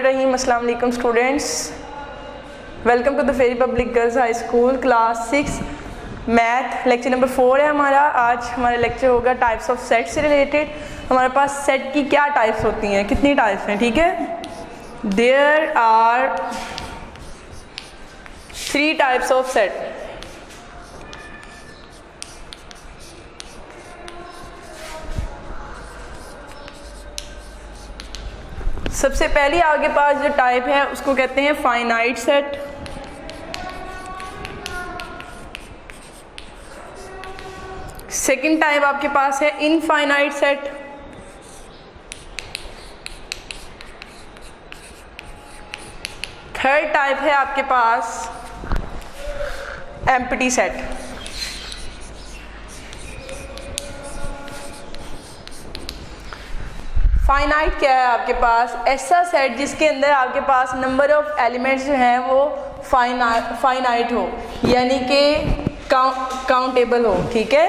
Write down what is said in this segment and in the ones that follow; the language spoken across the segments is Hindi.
अस्सलाम वालेकुम students, welcome to the Ferry Public Girls High School class 6 math lecture number 4 है हमारा। आज हमारा लेक्चर होगा टाइप्स ऑफ सेट से रिलेटेड। हमारे पास सेट की क्या टाइप्स होती हैं, कितनी टाइप्स हैं, ठीक है। There are 3 types of set. सबसे पहली आपके पास जो टाइप है उसको कहते हैं फाइनाइट सेट। सेकंड टाइप आपके पास है इनफाइनाइट सेट। थर्ड टाइप है आपके पास एम्प्टी सेट। फाइनाइट क्या है आपके पास? ऐसा सेट जिसके अंदर आपके पास नंबर ऑफ एलिमेंट्स जो हैं वो फाइनाइट हो, यानी कि काउंटेबल हो, ठीक है।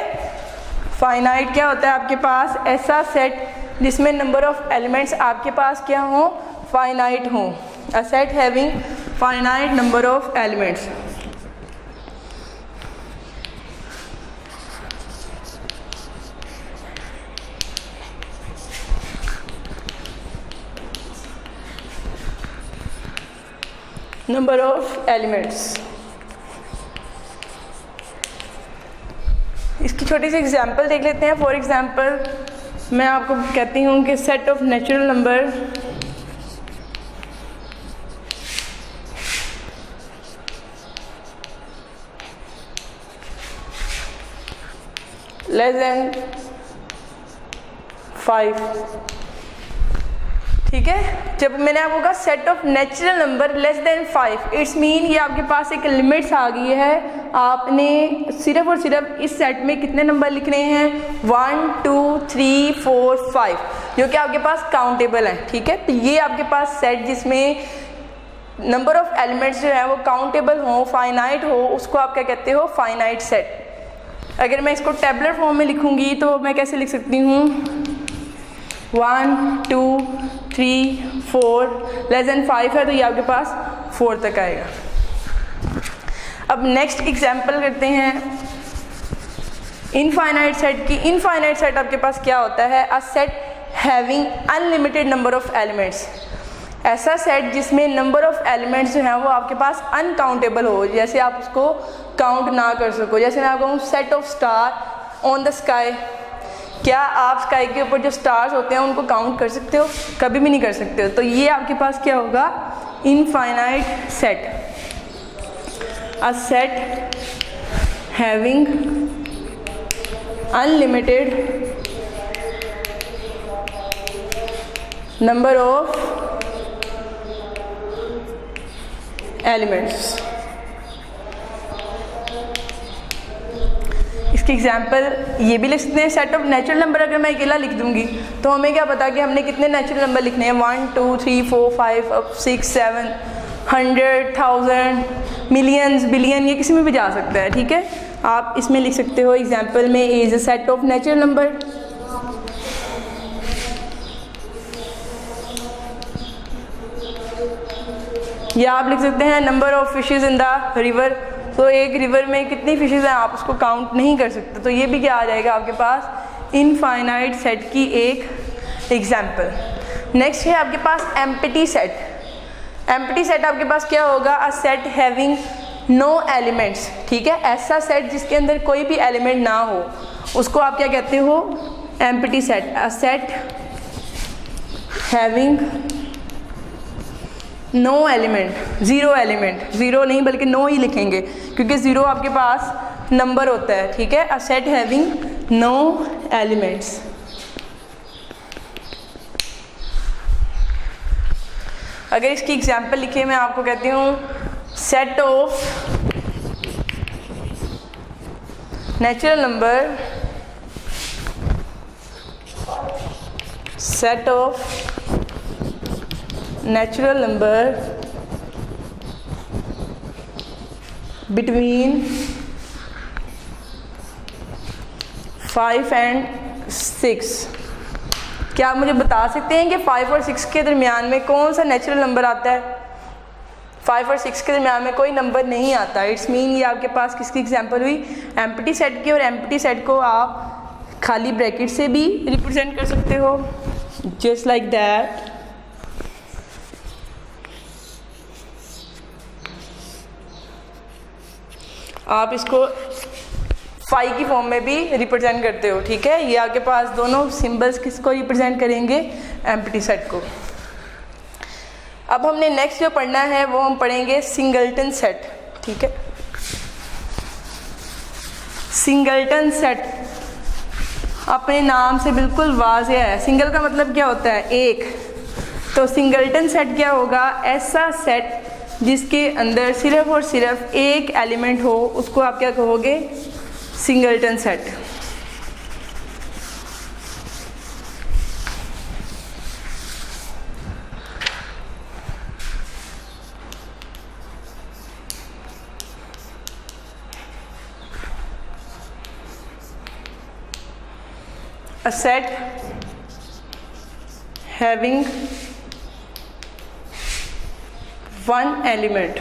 फाइनाइट क्या होता है आपके पास? ऐसा सेट जिसमें नंबर ऑफ एलिमेंट्स आपके पास क्या हो? फाइनाइट हो। अ set having finite number of elements. Number of elements. इसकी छोटी सी एग्जांपल देख लेते हैं। फॉर एग्जांपल मैं आपको कहती हूँ कि set of natural number less than 5, ठीक है। जब मैंने आपको कहा set of natural number less than 5, it's mean ये आपके पास एक लिमिट्स आ गई है। आपने सिर्फ और सिर्फ इस सेट में कितने नंबर लिखने हैं? 1 2 3 4 5, जो कि आपके पास काउंटेबल हैं, ठीक है। तो ये आपके पास सेट जिसमें नंबर ऑफ एलिमेंट्स जो है वो काउंटेबल हो, फाइनाइट हो, उसको आप क्या कहते हो? Finite set. अगर मैं इसको टेबलर फॉर्म में लिखूंगी तो मैं कैसे लिख सकती हूँ? 1 2 3 4 लेस देन 5 है तो ये आपके पास 4 तक आएगा। अब नेक्स्ट एग्जांपल करते हैं इनफाइनाइट सेट की। इनफाइनाइट सेट आपके पास क्या होता है? A set having unlimited number of elements. ऐसा सेट जिसमें नंबर ऑफ एलिमेंट्स जो हैं वो आपके पास अनकाउंटेबल हो, जैसे आप उसको काउंट ना कर सको। जैसे मैं आपको कहूँ set of star on the sky. क्या आप स्काई के ऊपर जो स्टार्स होते हैं उनको काउंट कर सकते हो? कभी भी नहीं कर सकते हो। तो ये आपके पास क्या होगा? Infinite set. A set having unlimited number of elements. इसकी एग्जांपल ये भी लिख सकते हैं। सेट ऑफ नेचुरल नंबर अगर मैं अकेला लिख दूंगी तो हमें क्या पता कि हमने कितने नेचुरल नंबर लिखने हैं? 1 2 3 4 5 6 7 100 1000 मिलियंस बिलियन, ये किसी में भी जा सकता है, ठीक है। आप इसमें लिख सकते हो एग्जांपल में is a set of natural number. या आप लिख सकते हैं number of fishes in the river. तो एक रिवर में कितनी फिशेज हैं आप उसको काउंट नहीं कर सकते। तो ये भी क्या आ जाएगा आपके पास? इनफाइनाइट सेट की एक एग्जांपल। नेक्स्ट है आपके पास एम्प्टी सेट। एम्प्टी सेट आपके पास क्या होगा? A set having no elements, ठीक है। ऐसा सेट जिसके अंदर कोई भी एलिमेंट ना हो उसको आप क्या कहते हो? Empty set. A set having no element, zero element, zero नहीं बल्कि नो ही लिखेंगे क्योंकि ज़ीरो आपके पास नंबर होता है, ठीक है। A set having no elements. अगर इसकी एग्जांपल लिखे मैं आपको कहती हूँ set of natural number, set of natural number between 5 and 6 क्या आप मुझे बता सकते हैं कि 5 और 6 के दरमियान में कौन सा नेचुरल नंबर आता है? 5 और 6 के दरमियान में कोई नंबर नहीं आता। इट्स मीन ये आपके पास किसकी एग्जांपल हुई? एम्प्टी सेट की। और एम्प्टी सेट को आप खाली ब्रैकेट से भी रिप्रेजेंट कर सकते हो, जस्ट लाइक दैट। आप इसको फाई की फॉर्म में भी रिप्रेजेंट करते हो, ठीक है। ये आपके पास दोनों सिंबल्स किसको रिप्रेजेंट करेंगे? एम्प्टी सेट को। अब हमने नेक्स्ट जो पढ़ना है वो हम पढ़ेंगे सिंगलटन सेट, ठीक है। सिंगलटन सेट अपने नाम से बिल्कुल वाज़ेह है। सिंगल का मतलब क्या होता है? एक। तो सिंगलटन सेट क्या होगा? ऐसा सेट जिसके अंदर सिर्फ और सिर्फ एक एलिमेंट हो, उसको आप क्या कहोगे? Singleton set. A set having one element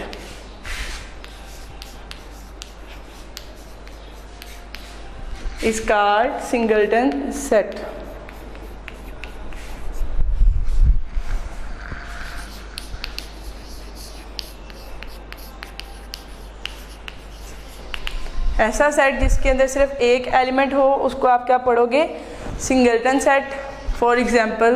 is called singleton set. ऐसा सेट जिसके अंदर सिर्फ एक एलिमेंट हो, उसको आप क्या पढ़ोगे? Singleton set. फॉर एग्जांपल,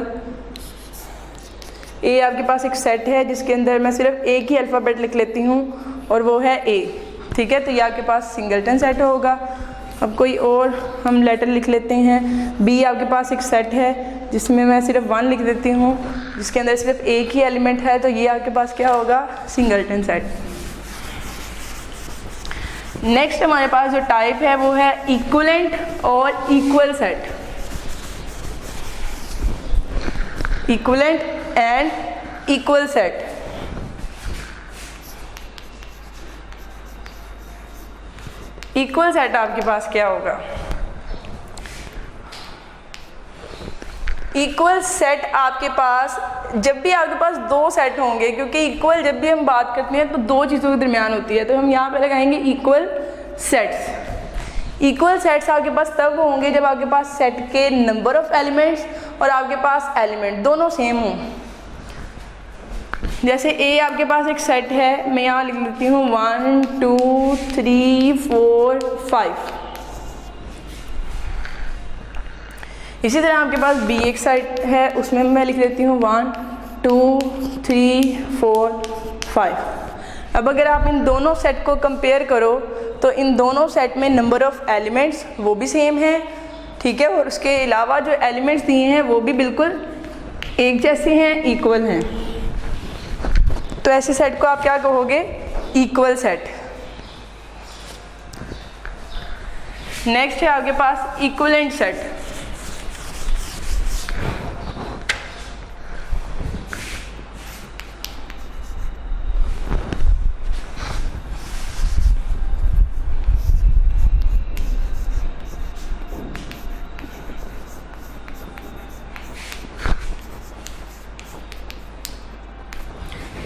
ए आपके पास एक सेट है जिसके अंदर मैं सिर्फ एक ही अल्फ़ाबेट लिख लेती हूँ और वो है ए, ठीक है। तो ये आपके पास सिंगलटन सेट होगा। अब कोई और हम लेटर लिख लेते हैं। बी आपके पास एक सेट है जिसमें मैं सिर्फ 1 लिख देती हूँ, जिसके अंदर सिर्फ एक ही एलिमेंट है, तो ये आपके पास क्या होगा? Singleton set. नेक्स्ट हमारे पास जो टाइप है वो है इक्विवेलेंट और equal set. Equivalent and equal set. Equal set आपके पास क्या होगा? इक्वल सेट आपके पास जब भी आपके पास दो सेट होंगे, क्योंकि इक्वल जब भी हम बात करते हैं तो दो चीज़ों के दरमियान होती है, तो हम यहाँ पे लगाएंगे इक्वल सेट्स। इक्वल सेट्स आपके पास तब होंगे जब आपके पास सेट के नंबर ऑफ एलिमेंट्स और आपके पास एलिमेंट दोनों सेम हों। जैसे ए आपके पास एक सेट है, मैं यहाँ लिख लेती हूँ 1 2 3 4 5। इसी तरह आपके पास बी एक सेट है, उसमें मैं लिख लेती हूँ 1 2 3 4 5। अब अगर आप इन दोनों सेट को कंपेयर करो तो इन दोनों सेट में नंबर ऑफ़ एलिमेंट्स वो भी सेम है, ठीक है। और उसके अलावा जो एलिमेंट्स दिए हैं वो भी बिल्कुल एक जैसे हैं, इक्वल हैं। तो ऐसे सेट को आप क्या कहोगे? Equal set. नेक्स्ट है आपके पास इक्विवेलेंट सेट।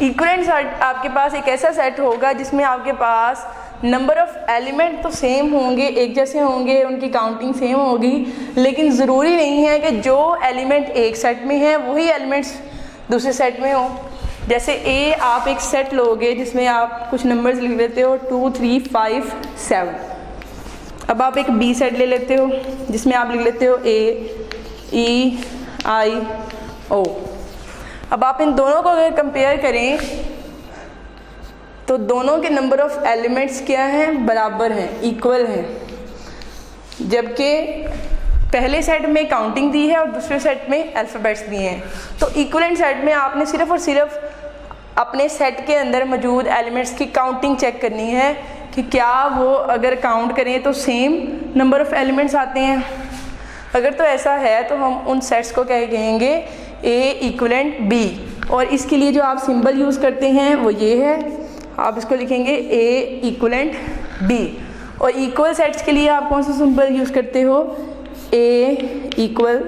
इक्विवेलेंट सेट आपके पास एक ऐसा सेट होगा जिसमें आपके पास नंबर ऑफ़ एलिमेंट तो सेम होंगे, एक जैसे होंगे, उनकी काउंटिंग सेम होगी, लेकिन ज़रूरी नहीं है कि जो एलिमेंट एक सेट में है वही एलिमेंट्स दूसरे सेट में हो। जैसे ए आप एक सेट लोगे जिसमें आप कुछ नंबर्स लिख लेते हो 2 3 5 7। अब आप एक बी सेट ले लेते हो जिसमें आप लिख लेते हो ए ई आई ओ। अब आप इन दोनों को अगर कंपेयर करें तो दोनों के नंबर ऑफ़ एलिमेंट्स क्या हैं? बराबर हैं, इक्वल हैं। जबकि पहले सेट में काउंटिंग दी है और दूसरे सेट में अल्फ़ाबेट्स दिए हैं। तो इक्विवेलेंट सेट में आपने सिर्फ़ और सिर्फ अपने सेट के अंदर मौजूद एलिमेंट्स की काउंटिंग चेक करनी है कि क्या वो अगर काउंट करें तो सेम नंबर ऑफ़ एलिमेंट्स आते हैं। अगर तो ऐसा है तो हम उन सेट्स को क्या कहेंगे? ए इक्विवेलेंट बी। और इसके लिए जो आप सिंबल यूज़ करते हैं वो ये है, आप इसको लिखेंगे ए इक्विवेलेंट बी। और इक्वल सेट्स के लिए आप कौन सा सिंबल यूज़ करते हो? ए इक्वल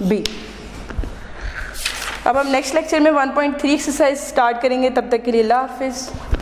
बी। अब हम नेक्स्ट लेक्चर में 1.3 एक्सरसाइज स्टार्ट करेंगे। तब तक के लिए अल्लाह हाफिज़।